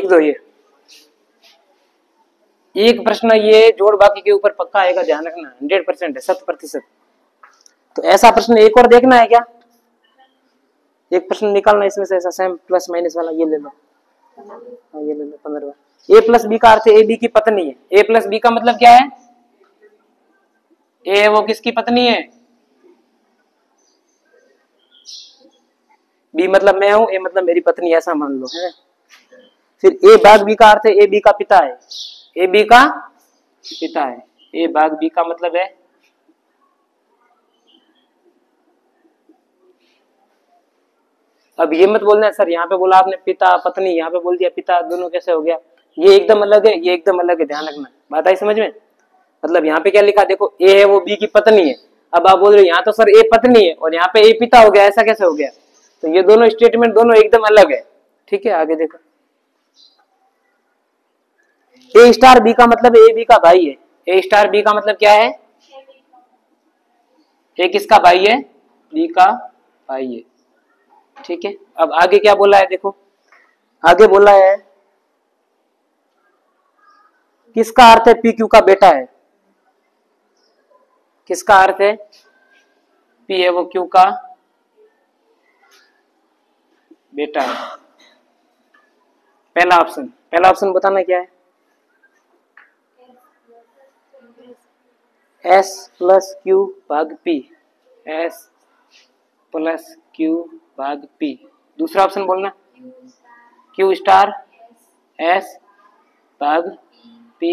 लिख दो ये एक प्रश्न, ये जोड़ बाकी के ऊपर पक्का आएगा, ध्यान रखना 100% है, 100%। तो ऐसा प्रश्न एक और देखना है क्या, एक प्रश्न निकालना इसमें से ऐसा सेम प्लस माइनस वाला, ये ले लो, ये ले लो 15। ए प्लस बी का अर्थ ए बी की पत्नी है। ए प्लस बी का मतलब क्या है, ए वो किसकी पत्नी है, बी मतलब मैं हूं, ए मतलब मेरी पत्नी, ऐसा मान लो है। फिर ए भाग बी का अर्थ है ए बी का पिता है, ए बी का पिता है, ए भाग बी का मतलब है अब ये मत बोलना सर यहाँ पे बोला आपने पिता पत्नी, यहाँ पे बोल दिया पिता, दोनों कैसे हो गया, ये एकदम अलग है, ये एकदम अलग है, ध्यान रखना, बात आई समझ में। मतलब यहाँ पे क्या लिखा देखो, ए है वो बी की पत्नी है, अब आप बोल रहे हो यहाँ तो सर ए पत्नी है और यहाँ पे ए पिता हो गया, ऐसा कैसे हो गया, तो ये दोनों स्टेटमेंट दोनों एकदम अलग है। ठीक है, आगे देखो, ए स्टार बी का मतलब ए बी का भाई है, ए स्टार बी का मतलब क्या है, ए किसका भाई है, बी का भाई है। ठीक है, अब आगे क्या बोला है देखो, आगे बोला है किसका अर्थ है पी क्यू का बेटा है, किसका अर्थ है, पी है वो क्यू का बेटा है। पहला ऑप्शन, पहला ऑप्शन बताना क्या है, एस प्लस क्यू भाग पी, एस प्लस क्यू भाग पी। दूसरा ऑप्शन बोलना क्यू स्टार एस भाग पी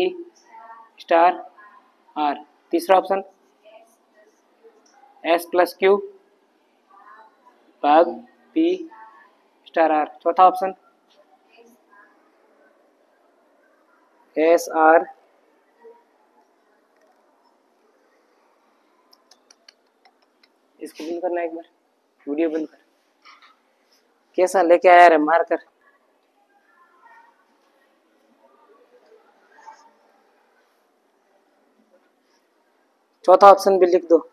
स्टार आर। तीसरा ऑप्शन एस प्लस क्यू भाग पी स्टार आर। चौथा ऑप्शन एस आर इसको बंद करना, एक बार वीडियो बंद कर, कैसा लेके आया रे मार कर। चौथा ऑप्शन भी लिख दो,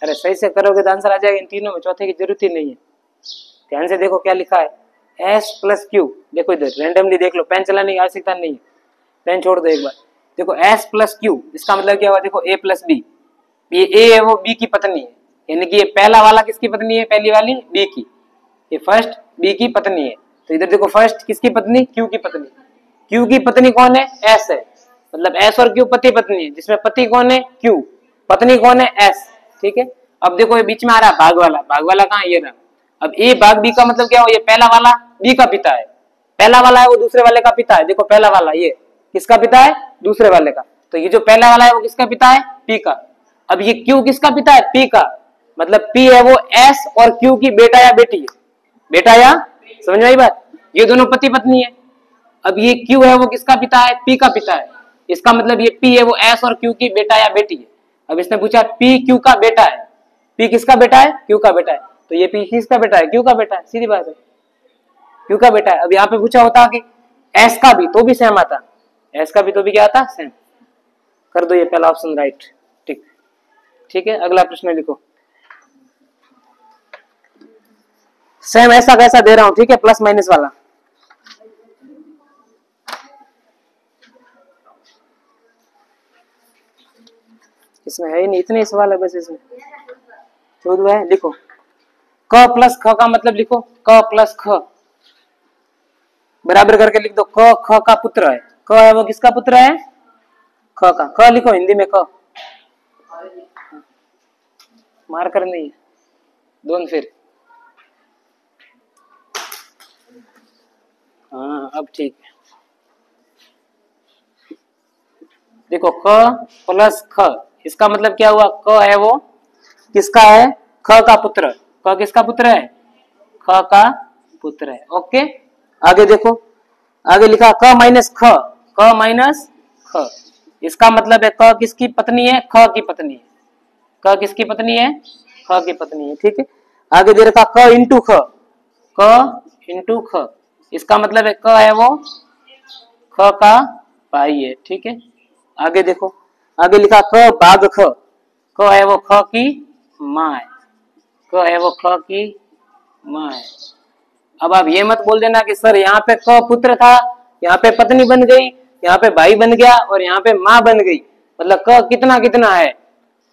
अरे सही से करोगे तो आंसर आ जाएगा इन तीनों में, चौथे की जरूरत ही नहीं है। ध्यान से देखो क्या लिखा है, एस प्लस क्यू, देखो इधर रैंडमली देख लो, पेन चलाने की आवश्यकता नहीं है, पेन छोड़ दो एक बार। देखो एस प्लस क्यू इसका मतलब क्या हुआ, देखो ए प्लस बी, ये ए है वो बी की पत्नी है, यानी कि ये पहला वाला किसकी पत्नी है, पहली वाली बी की, ये फर्स्ट बी की पत्नी है। तो इधर देखो फर्स्ट किसकी पत्नी, क्यू की पत्नी, क्यू की पत्नी कौन है, एस है, मतलब एस और क्यू पति पत्नी है, जिसमें पति कौन है क्यू, पत्नी कौन है एस। ठीक है, अब देखो ये बीच में आ रहा है भाग वाला, भाग वाला कहाँ, ये रहा। अब ए भाग बी का मतलब क्या हो, ये पहला वाला बी का पिता है, पहला वाला है वो दूसरे वाले का पिता है, देखो पहला वाला ये किसका पिता है, दूसरे वाले का, तो ये जो पहला वाला है वो किसका पिता है, पी का। अब ये क्यू किसका पिता है, पी का, मतलब पी है वो एस और क्यू की बेटा या बेटी है, बेटा या, समझ में आई बात, ये दोनों पति पत्नी है। अब ये क्यू है वो किसका पिता है, पी का पिता है, इसका मतलब ये पी है वो एस और क्यू की बेटा या बेटी है। अब इसने पूछा पी क्यू का बेटा है, पी किसका बेटा है, क्यू का बेटा है, तो ये पी किसका बेटा है, क्यू का बेटा है, सीधी बात है, क्यू का बेटा है। अब यहाँ पे पूछा होता कि एस का भी, तो भी सेम आता, एस का भी तो भी क्या आता, सेम। कर दो ये पहला ऑप्शन राइट, ठीक। ठीक है, अगला प्रश्न लिखो, सेम ऐसा कैसा दे रहा हूं, ठीक है, प्लस माइनस वाला। इसमें है ही नहीं, इतने सवाल है बस इसमें, 14 है। लिखो क प्लस ख का मतलब लिखो, क प्लस ख बराबर करके लिख दो, क ख का पुत्र है, क है वो किसका पुत्र है, ख का, क लिखो हिंदी में, क मार्कर नहीं, दोनों फिर, हाँ अब ठीक है। देखो क प्लस ख, इसका मतलब क्या हुआ, क है वो किसका है, ख का पुत्र, क किसका पुत्र है, ख का पुत्र है। ओके, आगे देखो, आगे लिखा क माइनस ख, क माइनस ख, इसका मतलब है क किसकी पत्नी है, ख की पत्नी है, क किसकी पत्नी है, ख ख की पत्नी है, ठीक है। आगे दे रखा क इंटू ख, क इंटू ख, इसका मतलब है क है वो ख का भाई है, ठीक है। आगे देखो, आगे लिखा क भाग ख, क है वो ख की माँ है, क है वो ख की माँ है। अब आप ये मत बोल देना कि सर यहाँ पे क पुत्र था, यहाँ पे पत्नी बन गई, यहाँ पे भाई बन गया और यहाँ पे माँ बन गई, मतलब क कितना कितना है।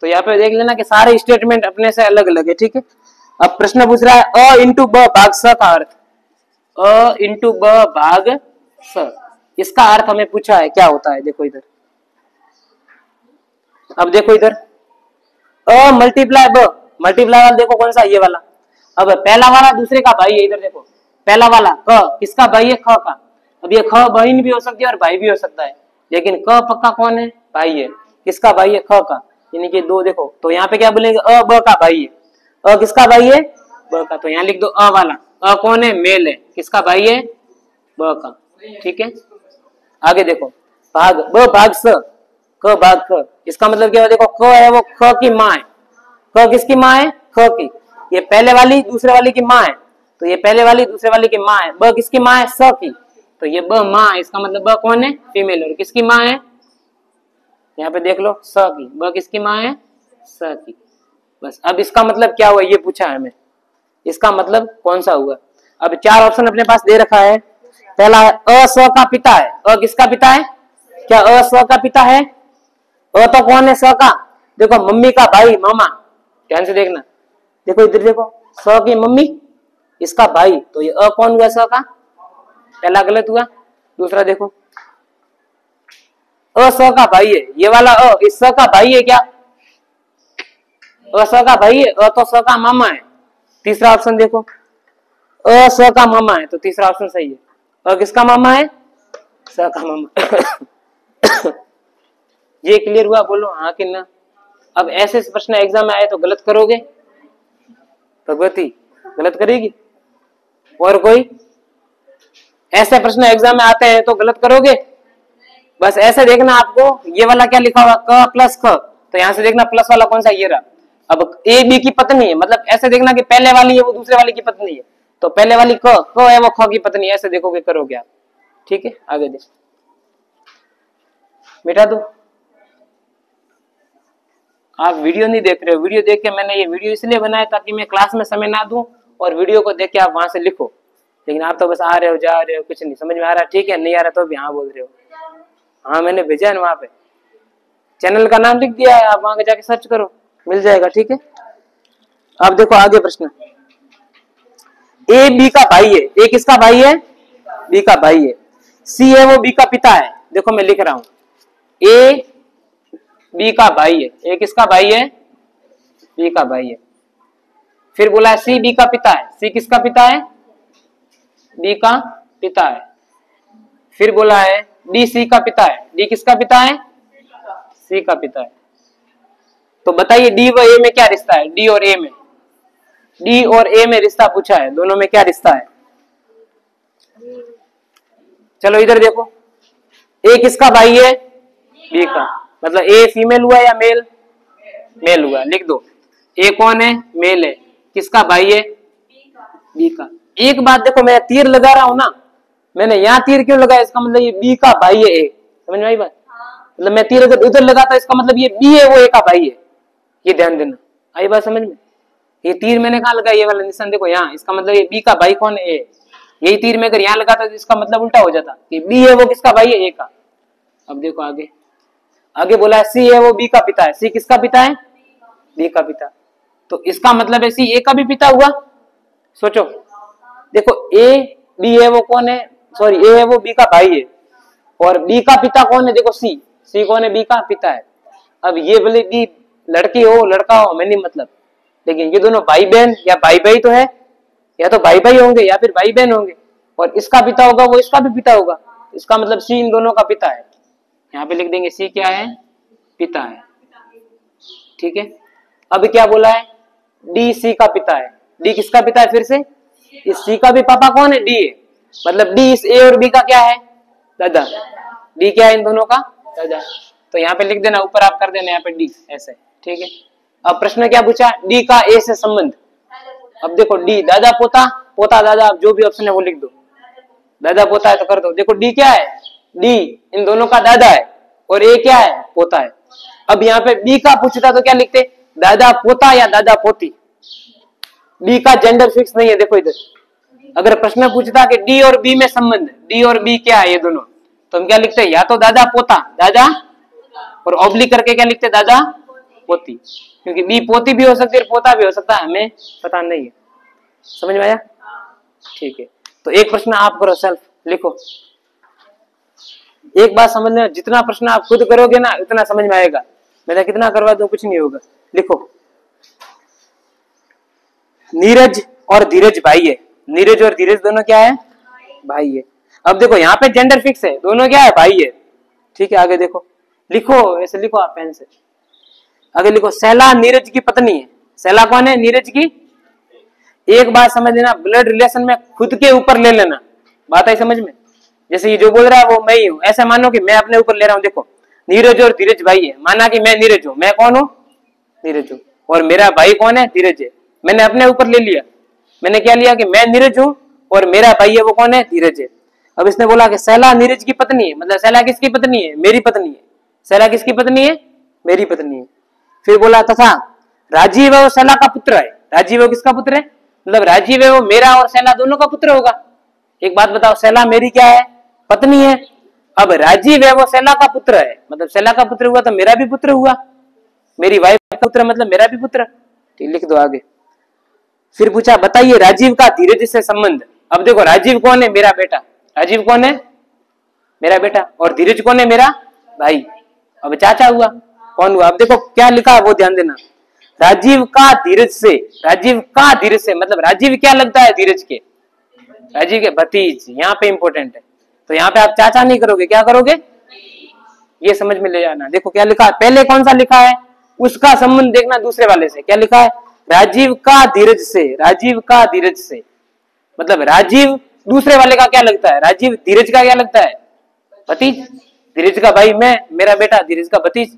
तो यहाँ पे देख लेना कि सारे स्टेटमेंट अपने से अलग अलग है, ठीक है। अब प्रश्न पूछ रहा है अ इंटू ब भाग स का अर्थ, अ इंटू ब भाग स, इसका अर्थ हमें पूछा है क्या होता है। देखो इधर, अब देखो इधर अ मल्टीप्लाई ब, मल्टीप्लाई वाला देखो कौन सा, ये वाला। अब पहला वाला दूसरे का भाई है, इधर देखो पहला वाला क किसका भाई है, ख का। अब ये ख बहन भी हो सकती है और भाई भी हो सकता है, लेकिन क पक्का कौन है, भाई है। किसका भाई है, ख का, यानी कि दो देखो, तो यहाँ पे क्या बोलेंगे अ ब का भाई है, अ किसका भाई है, ब का, तो यहाँ लिख दो अ वाला, अ कौन है, मेल है, किसका भाई है, ब का, ठीक है। आगे देखो भाग ब भाग स, क भाग ख, इसका मतलब क्या है, देखो क है वो ख की माँ है, क किसकी माँ है, ख की, ये पहले वाली दूसरे वाली की माँ है, तो ये पहले वाली दूसरे वाली की माँ है। ब किसकी माँ है, स की, तो ये ब माँ है, इसका मतलब ब कौन है, फीमेल, और किसकी माँ है, यहाँ पे देख लो स की, ब किसकी माँ है, स की। बस अब इसका मतलब क्या हुआ ये पूछा है हमें, इसका मतलब कौन सा हुआ। अब चार ऑप्शन अपने पास दे रखा है, पहला है अ स का पिता है, अ किसका पिता है, क्या अ स का पिता है, अ तो कौन है, स का, देखो मम्मी का भाई मामा, ध्यान से देखना, देखो इधर देखो स की मम्मी, इसका भाई, तो ये अ कौन हुआ, स का, पहला गलत हुआ। दूसरा देखो अ स का भाई है, ये वाला अ इस स का भाई है क्या, अ स का भाई है, अ तो स का मामा है। तीसरा ऑप्शन देखो अ स का मामा है, तो तीसरा ऑप्शन सही है, अ किसका मामा है, स का मामा। ये क्लियर हुआ, बोलो हाँ कि ना। अब ऐसे प्रश्न एग्जाम में आए तो गलत करोगे, भगवती गलत करेगी, और कोई ऐसे प्रश्न एग्जाम में आते हैं तो गलत करोगे। बस ऐसे देखना, आपको ये वाला क्या लिखा हुआ क प्लस ख, तो यहां से देखना प्लस वाला कौन सा, ये रहा। अब ए बी की पत्नी है, मतलब ऐसे देखना कि पहले वाली है वो दूसरे वाली की पत्नी है, तो पहले वाली क है वो ख की पत्नी है, ऐसे देखोगे करोगे आप, ठीक है। आगे देख, मिटा दो, आप वीडियो नहीं देख रहे हो, वीडियो देख के मैंने ये वीडियो इसलिए बनाया ताकि मैं क्लास में समय ना दूं और वीडियो को देख के आप वहां से लिखो, लेकिन आप तो बस आ रहे हो जा रहे हो, कुछ नहीं समझ में आ रहा, ठीक है, नहीं आ रहा तो भी हाँ बोल रहे हो। हाँ मैंने भेजा है वहां पे, चैनल का नाम लिख दिया है, आप वहां जाके सर्च करो मिल जाएगा, ठीक है। अब देखो आगे प्रश्न, ए बी का भाई है, ए किसका भाई है, बी का भाई है, सी है वो बी का पिता है, देखो मैं लिख रहा हूं ए बी का भाई है, ए किसका भाई है, बी का भाई है। फिर बोला है सी बी का पिता है, सी किसका पिता है, बी का पिता है। फिर बोला है डी सी का पिता है, डी किसका पिता है, सी का पिता है। तो बताइए डी व ए में क्या रिश्ता है, डी और ए में, डी और ए में रिश्ता पूछा है, दोनों में क्या रिश्ता है। चलो इधर देखो, ए किसका भाई है, बी का, मतलब ए फीमेल हुआ या मेल, मेल हुआ, लिख दो ए कौन है, मेल है, किसका भाई है, बी का। एक बात देखो, मैं तीर लगा रहा हूं ना, मैंने यहाँ तीर क्यों लगाया, इसका मतलब ये बी का भाई है, ए, समझ में आई बात, मतलब मैं तीर अगर उधर लगाता इसका मतलब ये बी है वो ए का भाई है, ये ध्यान देना, आई बात समझ में। ये तीर मैंने कहा लगाया, ये वाला निशान देखो यहाँ, इसका मतलब ये बी का भाई कौन है, ए, यही तीर में अगर यहाँ लगाता तो इसका मतलब उल्टा हो जाता कि बी है वो किसका भाई है, ए का। अब देखो आगे, आगे बोला है सी है वो बी का पिता है, सी किसका पिता है, बी का पिता, तो इसका मतलब है सी ए का भी पिता हुआ। सोचो देखो ए बी है वो कौन है, सॉरी ए है वो बी का भाई है, और बी का पिता कौन है, देखो सी, सी कौन है, बी का पिता है। अब ये बोले बी लड़की हो लड़का हो हमें नहीं मतलब, लेकिन ये दोनों भाई बहन या भाई भाई तो है, या तो भाई भाई होंगे या फिर भाई बहन होंगे, और इसका पिता होगा वो इसका भी पिता होगा, इसका मतलब सी इन दोनों का पिता है। यहाँ पे लिख देंगे सी क्या है, पिता है, ठीक है। अब क्या बोला है, डी सी का पिता है, डी किसका पिता है, फिर से इस सी का भी पापा कौन है, डी है, मतलब डी इस ए और बी का क्या है, दादा, डी क्या है इन दोनों का दादा। तो यहाँ पे लिख देना, ऊपर आप कर देना यहाँ पे डी ऐसे, ठीक है। अब प्रश्न क्या पूछा, डी का ए से संबंध। अब देखो डी दादा पोता, पोता दादा, आप जो भी ऑप्शन है वो लिख दो। दादा पोता है तो कर दो। देखो डी क्या है, डी इन दोनों का दादा है और ए क्या है, पोता है। अब यहाँ पे डी का पूछता तो क्या लिखते, दादा पोता या दादा पोती। डी का जेंडर फिक्स नहीं है। देखो इधर अगर प्रश्न पूछता कि डी और बी में संबंध, डी और बी क्या है ये दोनों, तो हम क्या लिखते हैं, या तो दादा पोता, दादा और ऑब्लिक करके क्या लिखते, दादा पोती, क्योंकि बी पोती भी हो सकती है और पोता भी हो सकता है, हमें पता नहीं है। समझ में आया? ठीक है, तो एक प्रश्न आप करो, सेल्फ लिखो। एक बात समझ लेना, जितना प्रश्न आप खुद करोगे ना उतना समझ में आएगा, मैं कितना करवा दूं कुछ नहीं होगा। लिखो, नीरज और धीरज भाई है। नीरज और धीरज दोनों क्या है, भाई है। अब देखो यहाँ पे जेंडर फिक्स है, दोनों क्या है, भाई है। ठीक है, आगे देखो, लिखो ऐसे लिखो आप पेन से। आगे लिखो, शैला नीरज की पत्नी है। शैला कौन है, नीरज की। एक बात समझ लेना, ब्लड रिलेशन में खुद के ऊपर ले लेना, बात आई समझ में। जैसे ये जो बोल रहा है वो मैं ही हूं, ऐसा मानो कि मैं अपने ऊपर ले रहा हूं। देखो नीरज और धीरज भाई है, माना कि मैं नीरज हूं, मैं कौन हूं, नीरज हूं, और मेरा भाई कौन है, धीरज है। मैंने अपने ऊपर ले लिया, मैंने क्या लिया कि मैं नीरज हूं और मेरा भाई है वो कौन है, धीरज है। अब इसने बोला कि शैला नीरज की पत्नी है, मतलब शैला किसकी पत्नी है, मेरी पत्नी है। शैला किसकी पत्नी है, मेरी पत्नी है। फिर बोला तथा राजीव है वो शैला का पुत्र है। राजीव है किसका पुत्र है, मतलब राजीव है वो मेरा और शैला दोनों का पुत्र होगा। एक बात बताओ, शैला मेरी क्या है, पत्नी है। अब राजीव है वो शैला का पुत्र है, मतलब शैला का पुत्र हुआ तो मेरा भी पुत्र हुआ, मेरी वाइफ का पुत्र मतलब मेरा भी पुत्र। ठीक, लिख दो आगे। फिर पूछा बताइए राजीव का धीरज से संबंध। अब देखो राजीव कौन है, मेरा बेटा। राजीव कौन है, मेरा बेटा, और धीरज कौन है, मेरा भाई। अब चाचा हुआ, कौन हुआ। अब देखो क्या लिखा है वो ध्यान देना, राजीव का धीरज से। राजीव का धीरज से मतलब राजीव क्या लगता है, धीरज के, राजीव के भतीज। यहाँ पे इंपॉर्टेंट है, तो यहाँ पे आप चाचा नहीं करोगे, क्या करोगे, ये समझ में ले जाना। देखो क्या लिखा है, पहले कौन सा लिखा है, उसका संबंध देखना दूसरे वाले से। क्या लिखा है, राजीव का धीरज से। राजीव का धीरज से मतलब राजीव दूसरे वाले का क्या लगता है, राजीव धीरज का क्या लगता है, भतीज। धीरज का भाई मैं, मेरा बेटा, धीरज का भतीज।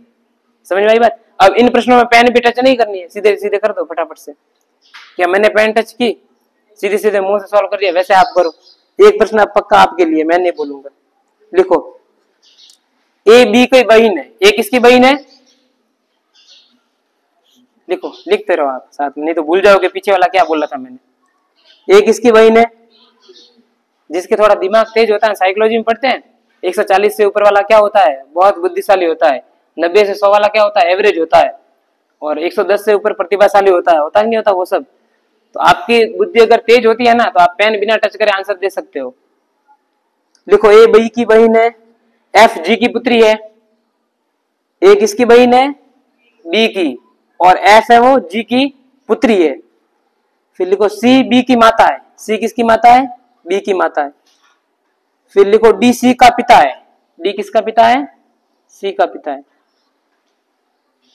समझ में आई बात। अब इन प्रश्नों में पेन भी टच नहीं करनी है, सीधे सीधे कर दो फटाफट से। क्या मैंने पेन टच की, सीधे सीधे मुंह से सॉल्व कर दिया, वैसे आप करो। एक प्रश्न अब पक्का आपके लिए, मैं नहीं बोलूंगा। लिखो, ए बी की बहन है। ए किसकी बहन है, लिखो, लिखते रहो आप साथ में, नहीं तो भूल जाओगे पीछे वाला क्या बोला था मैंने। ए किसकी बहन है, जिसके थोड़ा दिमाग तेज होता है, साइकोलॉजी में पढ़ते हैं, 140 से ऊपर वाला क्या होता है, बहुत बुद्धिशाली होता है। 90 से 100 वाला क्या होता है, एवरेज होता है। और 110 से ऊपर प्रतिभाशाली होता है नहीं होता वो सब। तो आपकी बुद्धि अगर तेज होती है ना, तो आप पेन बिना टच करे आंसर दे सकते हो। लिखो, ए बी की बहन है, एफ जी की पुत्री है। ए किसकी बहन है, बी की, और एफ है वो जी की पुत्री है। फिर लिखो, सी बी की माता है। सी किसकी माता है, बी की माता है। फिर लिखो, डी सी का पिता है। डी किसका पिता है, सी का पिता है।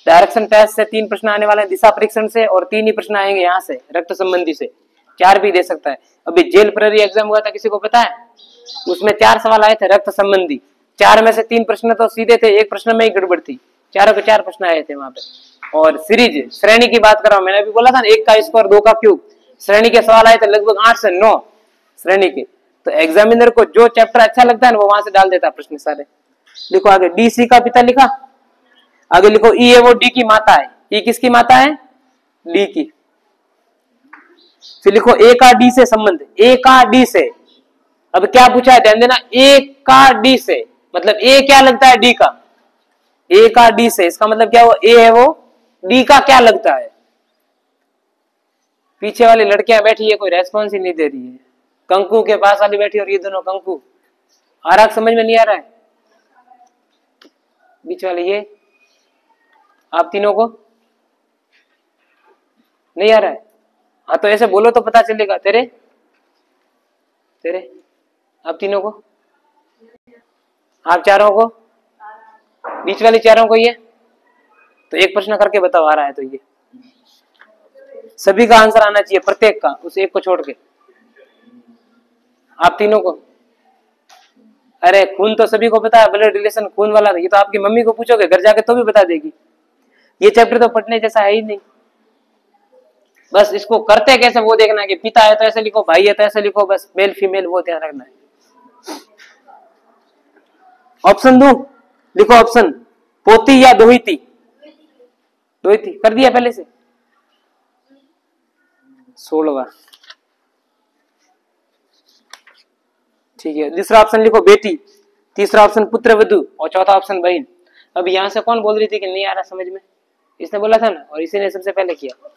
डायरेक्शन टेस्ट से 3 प्रश्न आने वाले हैं, दिशा परीक्षण से, और 3 ही प्रश्न आएंगे यहाँ से रक्त संबंधी से। 4 भी दे सकता है। अभी जेल प्रहरी एग्जाम हुआ था, किसी को पता है, उसमें 4 सवाल आए थे रक्त संबंधी। 4 में से 3 प्रश्न तो सीधे थे, एक प्रश्न में ही गड़बड़ थी। 4 के 4 प्रश्न आए थे वहां पे। और सीरीज श्रेणी की बात कर रहा हूं, मैंने अभी बोला था ना, 1 का स्क्वायर 2 का क्यूब। श्रेणी के सवाल आए थे लगभग 8 से 9 श्रेणी के। तो एग्जामिनर को जो चैप्टर अच्छा लगता है ना, वो वहां से डाल देता प्रश्न सारे। लिखो आगे, डी सी का पिता लिखा। आगे लिखो, ई है वो डी की माता है। ई किसकी माता है, डी की। फिर लिखो, ए का डी से संबंध। ए का डी से, अब क्या पूछा है ध्यान देना, ए का डी से मतलब ए क्या लगता है, डी का। ए का डी से, इसका मतलब क्या हुआ, ए है वो डी का क्या लगता है। पीछे वाली लड़कियां बैठी है, कोई रेस्पॉन्स ही नहीं दे रही है। कंकु के पास वाली बैठी और ये दोनों कंकु। आ रहा समझ में नहीं आ रहा है, बीच वाले ये आप तीनों को नहीं आ रहा है। हाँ तो ऐसे बोलो तो पता चलेगा। तेरे तेरे आप तीनों को, आप चारों को, बीच वाली चारों को, ये तो एक प्रश्न करके बताओ आ रहा है तो ये सभी का आंसर आना चाहिए, प्रत्येक का, उस एक को छोड़ के। आप तीनों को, अरे खून तो सभी को पता है, ब्लड रिलेशन खून वाला। ये तो आपकी मम्मी को पूछोगे घर जाके तो भी बता देगी। ये चैप्टर तो पढ़ने जैसा है ही नहीं। बस इसको करते कैसे वो देखना है कि पिता है तो ऐसे लिखो, भाई है तो ऐसे लिखो, बस मेल फीमेल वो ध्यान रखना है। ऑप्शन दो, लिखो ऑप्शन, पोती या दोहिती। दोहिती कर दिया पहले से। 16वां, ठीक है। दूसरा ऑप्शन लिखो बेटी, तीसरा ऑप्शन पुत्र वधु और चौथा ऑप्शन बहन। अब यहां से कौन बोल रही थी कि नहीं आ रहा समझ में? इसने बोला था ना, और इसी ने सबसे पहले किया।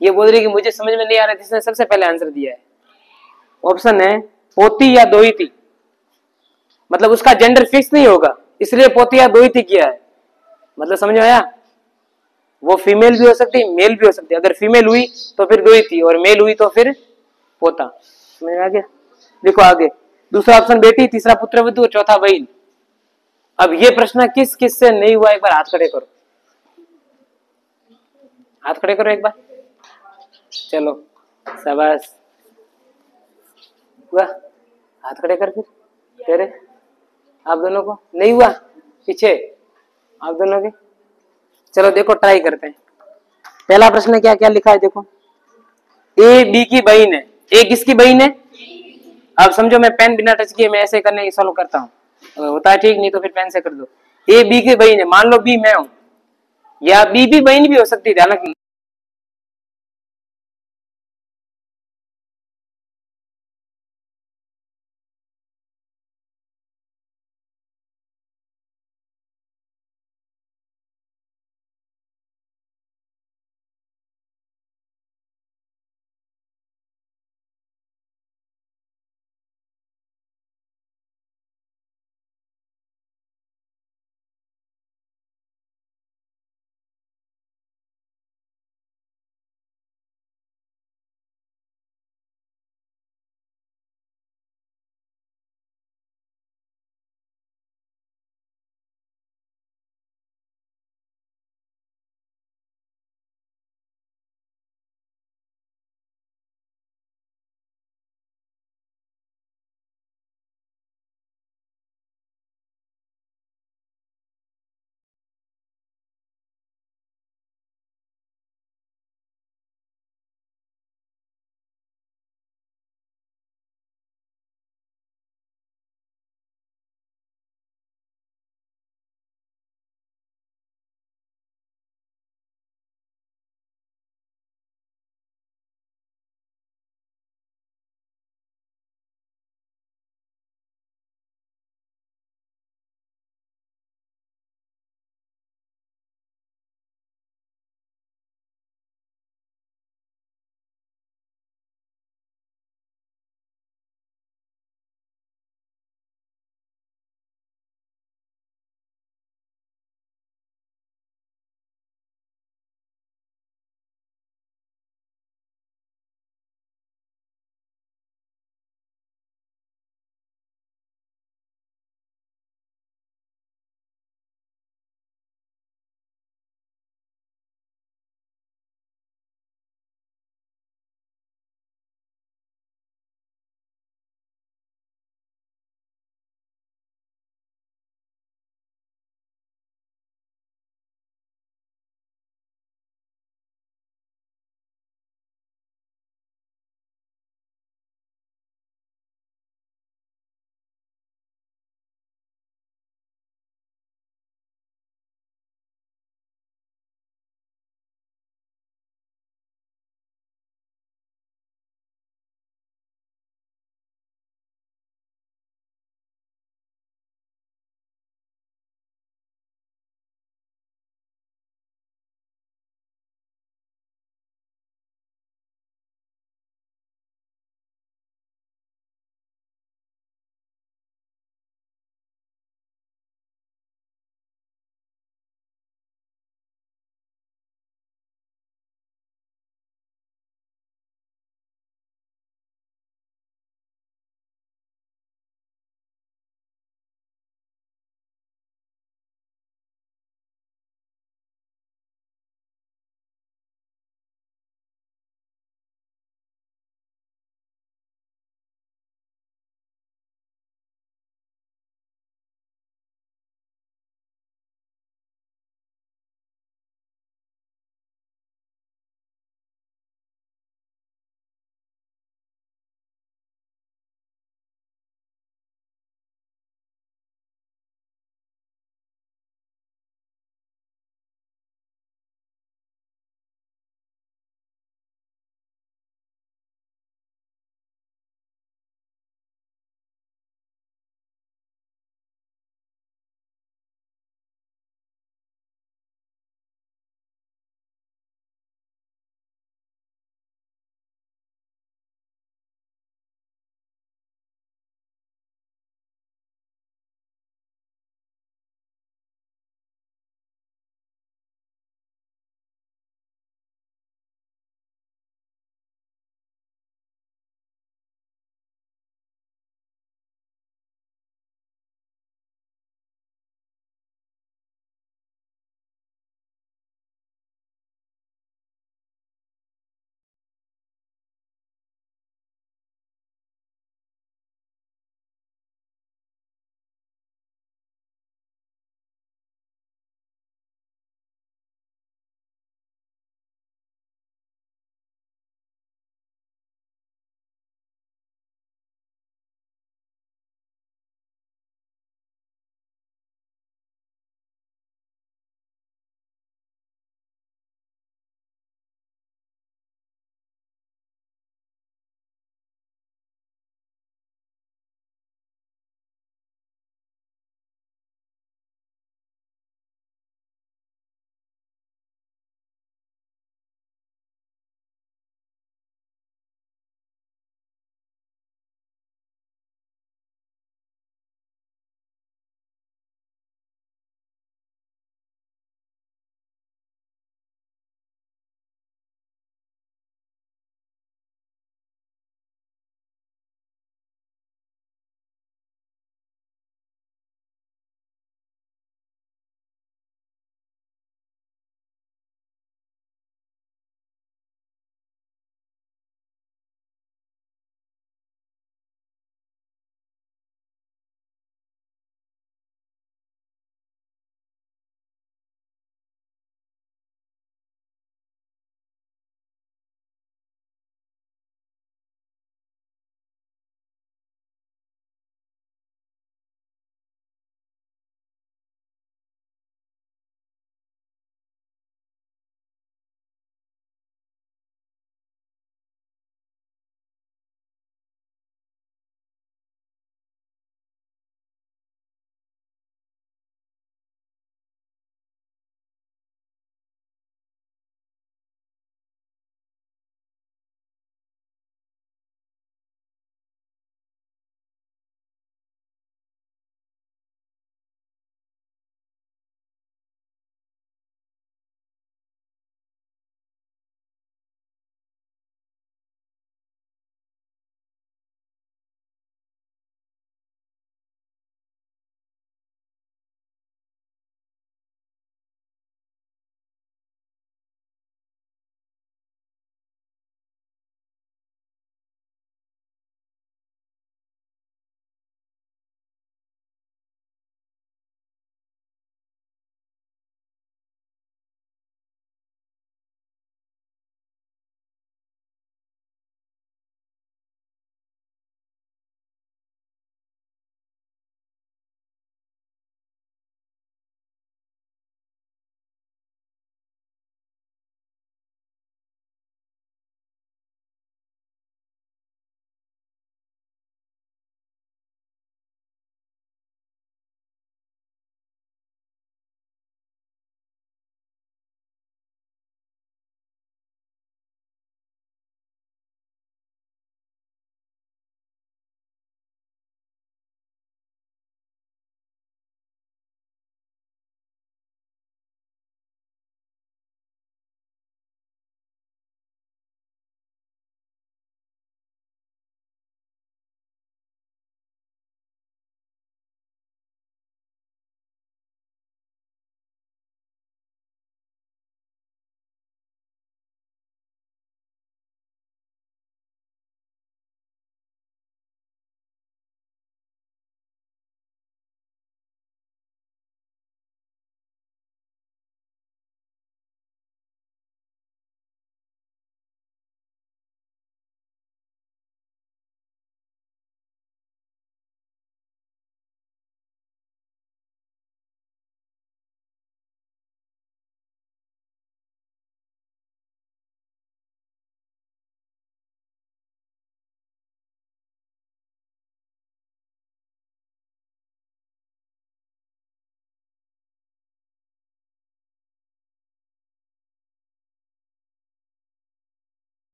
ये बोल रही कि मुझे समझ में नहीं आ रहा, जिसने सबसे पहले आंसर दिया है। ऑप्शन है पोती या दोहिती, मतलब उसका जेंडर फिक्स नहीं होगा, इसलिए पोती या दोहिती किया है। मतलब समझ में आया? वो फीमेल भी हो सकती है, मेल भी हो सकती है। अगर फीमेल हुई तो फिर दोहिती, और मेल हुई तो फिर पोता। समझ में आ गया? देखो आगे, दूसरा ऑप्शन बेटी, तीसरा पुत्र वधु और चौथा बहन। अब ये प्रश्न किस किस से नहीं हुआ, एक बार हाथ खड़े करो, हाथ खड़े करो एक बार। चलो शाबाश, हुआ? हाथ खड़े कर फिर तेरे, आप दोनों को नहीं हुआ, पीछे आप दोनों के। चलो देखो ट्राई करते हैं। पहला प्रश्न क्या क्या लिखा है देखो, ए बी की बहन है। ए किसकी बहन है? अब समझो मैं पेन बिना टच किए मैं ऐसे करने की सॉल्व करता हूँ, अगर होता है ठीक, नहीं तो फिर पेन से कर दो। ए बी की बहन है, मान लो बी मैं हूं, या बी भी बहन भी हो सकती है, ध्यान रखना।